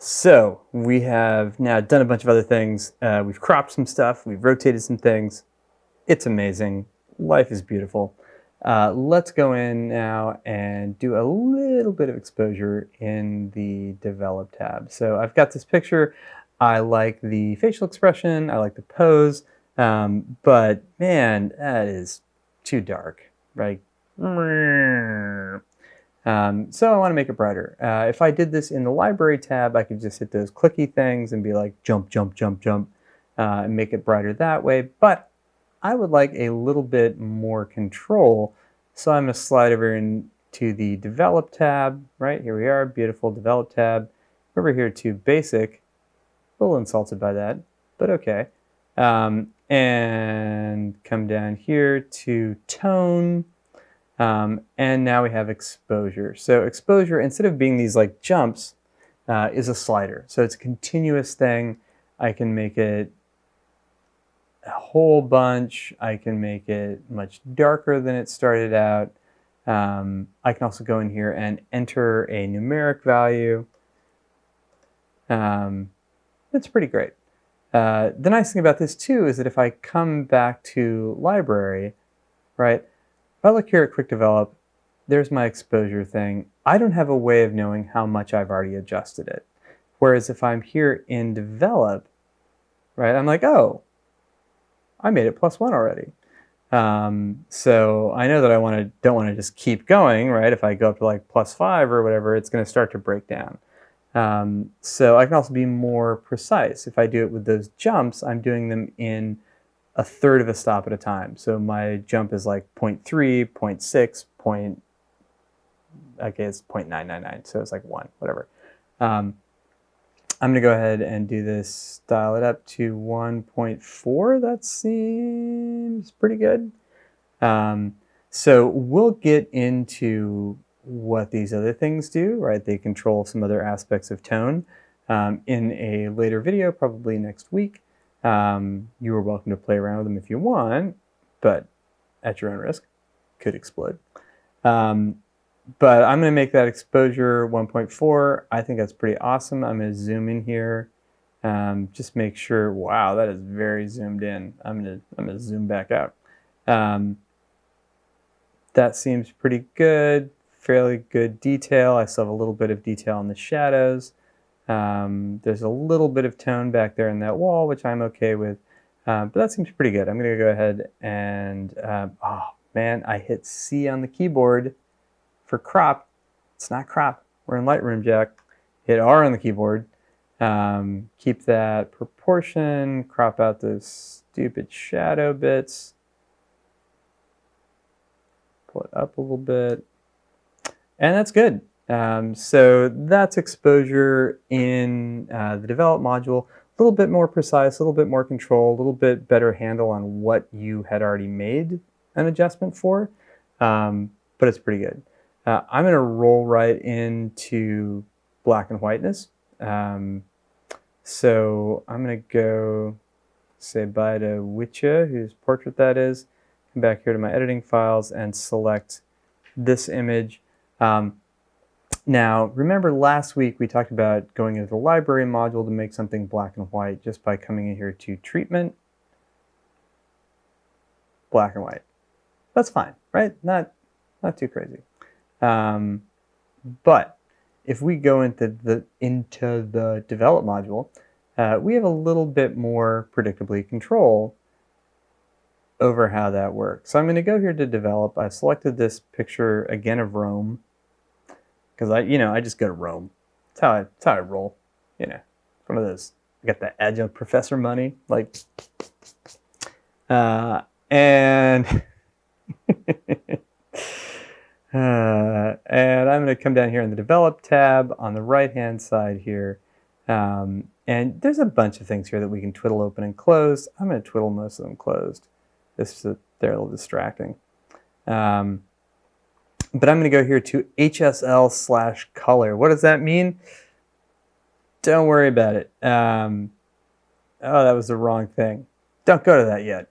So we have now done a bunch of other things. We've cropped some stuff. We've rotated some things. It's amazing. Life is beautiful. Let's go in now and do a little bit of exposure in the Develop tab. So I've got this picture. I like the facial expression. I like the pose. But man, that is too dark, right? So I want to make it brighter. If I did this in the library tab, I could just hit those clicky things and be like jump, jump, jump, jump, and make it brighter that way. But I would like a little bit more control. So I'm going to slide over into the Develop tab. Right, here we are, beautiful Develop tab. Over here to Basic. A little insulted by that, but okay. And come down here to Tone. And now we have exposure. So exposure, instead of being these like jumps, is a slider. So it's a continuous thing. I can make it a whole bunch. I can make it much darker than it started out. I can also go in here and enter a numeric value. It's pretty great. The nice thing about this too is that if I come back to library, right, if I look here at Quick Develop, there's my exposure thing. I don't have a way of knowing how much I've already adjusted it. Whereas if I'm here in Develop, right, I'm like, oh, I made it +1 already. So I know that I don't want to just keep going, right? If I go up to like +5 or whatever, it's going to start to break down. So I can also be more precise. If I do it with those jumps, I'm doing them in a third of a stop at a time. So my jump is like 0.3, 0.6, okay, it's 0.999, so it's like 1, whatever. I'm going to go ahead and do this, dial it up to 1.4. That seems pretty good. So we'll get into what these other things do, right? They control some other aspects of tone in a later video, probably next week. You are welcome to play around with them if you want, but at your own risk. Could explode. But I'm going to make that exposure 1.4. I think that's pretty awesome. I'm going to zoom in here. Just make sure, wow, that is very zoomed in. I'm going to zoom back out. That seems pretty good. Fairly good detail. I still have a little bit of detail in the shadows. There's a little bit of tone back there in that wall, which I'm okay with. But that seems pretty good. I'm going to go ahead and, oh man, I hit C on the keyboard for crop. It's not crop. We're in Lightroom, Jack. Hit R on the keyboard. Keep that proportion. Crop out those stupid shadow bits. Pull it up a little bit. And that's good. So that's exposure in the Develop module. A little bit more precise, a little bit more control, a little bit better handle on what you had already made an adjustment for. But it's pretty good. I'm going to roll right into black and whiteness. So I'm going to go say bye to Witcha, whose portrait that is. Come back here to my editing files and select this image. Now, remember last week we talked about going into the library module to make something black and white just by coming in here to treatment, black and white. That's fine, right? Not too crazy. But if we go into the Develop module, we have a little bit more predictably control over how that works. So I'm going to go here to Develop. I selected this picture again of Rome because I just go to Rome. That's how I roll. It's one of those. I got that adjunct professor money, like, and and I'm going to come down here in the Develop tab on the right-hand side here. And there's a bunch of things here that we can twiddle open and close. I'm going to twiddle most of them closed. They're a little distracting. But I'm going to go here to HSL/color. What does that mean? Don't worry about it. Oh, that was the wrong thing. Don't go to that yet.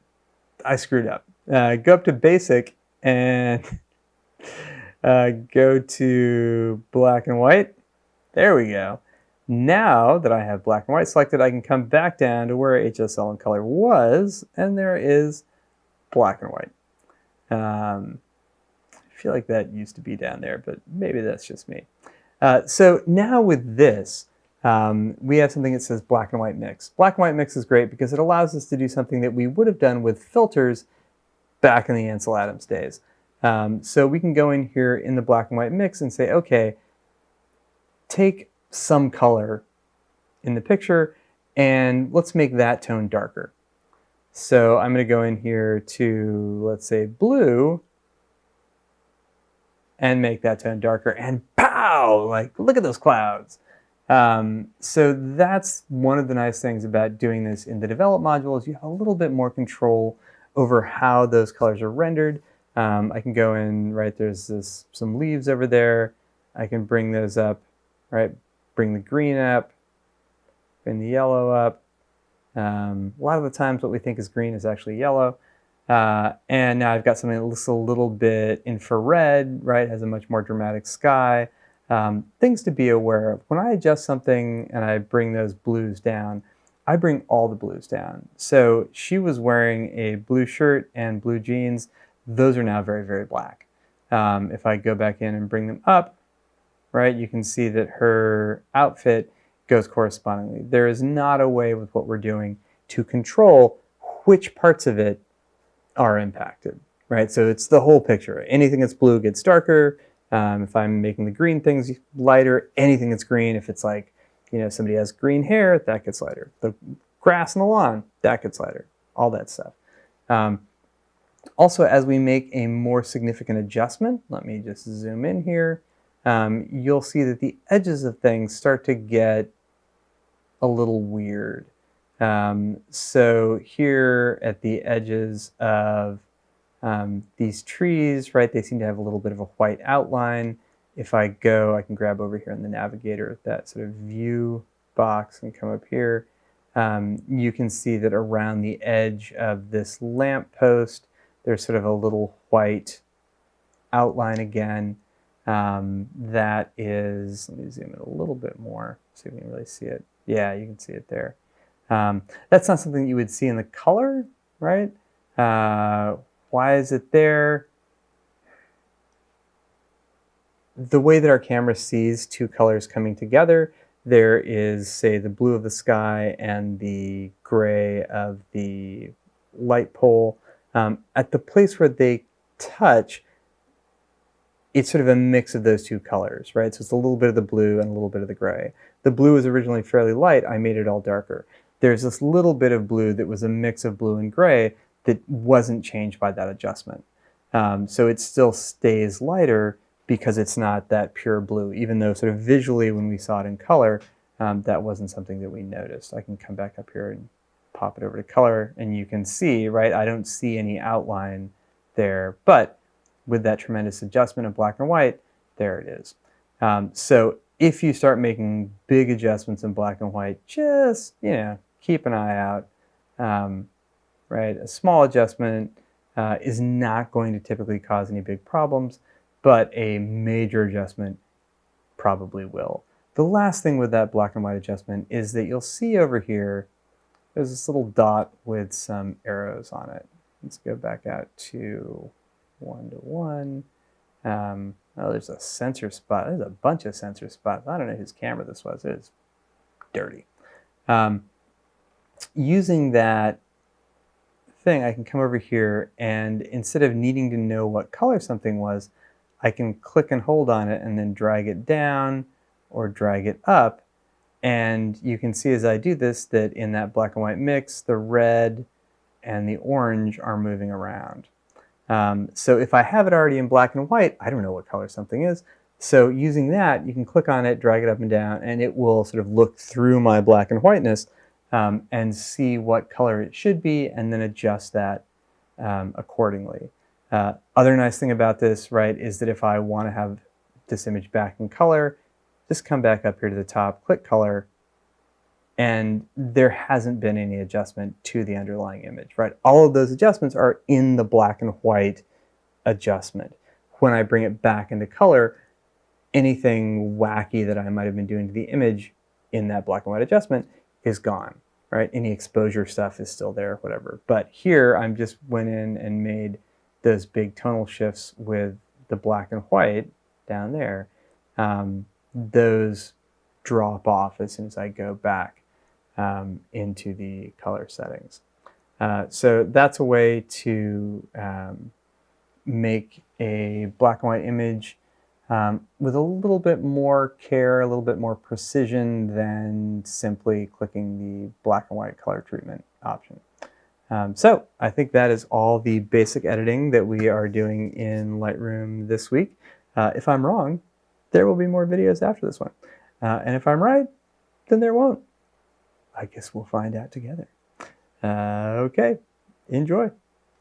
I screwed up. Go up to Basic and go to black and white. There we go. Now that I have black and white selected, I can come back down to where HSL and color was, and there is black and white. I feel like that used to be down there, but maybe that's just me. So now with this, we have something that says black and white mix. Black and white mix is great because it allows us to do something that we would have done with filters back in the Ansel Adams days. So we can go in here in the black and white mix and say, okay, take some color in the picture and let's make that tone darker. So I'm going to go in here to, let's say, blue, and make that tone darker, and pow, like, look at those clouds. So that's one of the nice things about doing this in the develop module is you have a little bit more control over how those colors are rendered. I can go in, right, there's some leaves over there. I can bring those up, right, bring the green up, bring the yellow up. A lot of the times what we think is green is actually yellow. And now I've got something that looks a little bit infrared, right, has a much more dramatic sky. Things to be aware of. When I adjust something and I bring those blues down, I bring all the blues down. So she was wearing a blue shirt and blue jeans. Those are now very, very black. If I go back in and bring them up, right, you can see that her outfit goes correspondingly. There is not a way with what we're doing to control which parts of it are impacted, right? So it's the whole picture. Anything that's blue gets darker. If I'm making the green things lighter, anything that's green, if it's like, you know, somebody has green hair, that gets lighter. The grass on the lawn, that gets lighter. All that stuff. Also, as we make a more significant adjustment, let me just zoom in here, you'll see that the edges of things start to get a little weird. So here at the edges of these trees, right, they seem to have a little bit of a white outline. If I go, I can grab over here in the navigator, that sort of view box, and come up here. You can see that around the edge of this lamp post, there's sort of a little white outline again. That is, let me zoom in a little bit more, see if we can really see it. Yeah, you can see it there. That's not something you would see in the color, right? Why is it there? The way that our camera sees two colors coming together, there is, say, the blue of the sky and the gray of the light pole. At the place where they touch, it's sort of a mix of those two colors, right? So it's a little bit of the blue and a little bit of the gray. The blue was originally fairly light. I made it all darker. There's this little bit of blue that was a mix of blue and gray that wasn't changed by that adjustment. So it still stays lighter because it's not that pure blue, even though sort of visually when we saw it in color, that wasn't something that we noticed. I can come back up here and pop it over to color, and you can see, right, I don't see any outline there, but with that tremendous adjustment of black and white, there it is. So if you start making big adjustments in black and white, just, you know, keep an eye out, right? A small adjustment is not going to typically cause any big problems, but a major adjustment probably will. The last thing with that black and white adjustment is that you'll see over here, there's this little dot with some arrows on it. Let's go back out to 1 to 1. Oh, there's a sensor spot. There's a bunch of sensor spots. I don't know whose camera this was. It is dirty. Using that thing, I can come over here, and instead of needing to know what color something was, I can click and hold on it and then drag it down or drag it up. And you can see as I do this that in that black and white mix, the red and the orange are moving around. So if I have it already in black and white, I don't know what color something is. So using that, you can click on it, drag it up and down, and it will sort of look through my black and whiteness and see what color it should be, and then adjust that accordingly. Other nice thing about this, right, is that if I want to have this image back in color, just come back up here to the top, click color, and there hasn't been any adjustment to the underlying image, right? All of those adjustments are in the black and white adjustment. When I bring it back into color, anything wacky that I might have been doing to the image in that black and white adjustment is gone, right? Any exposure stuff is still there, whatever. But here, I'm just went in and made those big tonal shifts with the black and white down there. Those drop off as soon as I go back into the color settings. So that's a way to make a black and white image with a little bit more care, a little bit more precision than simply clicking the black and white color treatment option. So I think that is all the basic editing that we are doing in Lightroom this week. If I'm wrong, there will be more videos after this one. And if I'm right, then there won't. I guess we'll find out together. Okay, enjoy.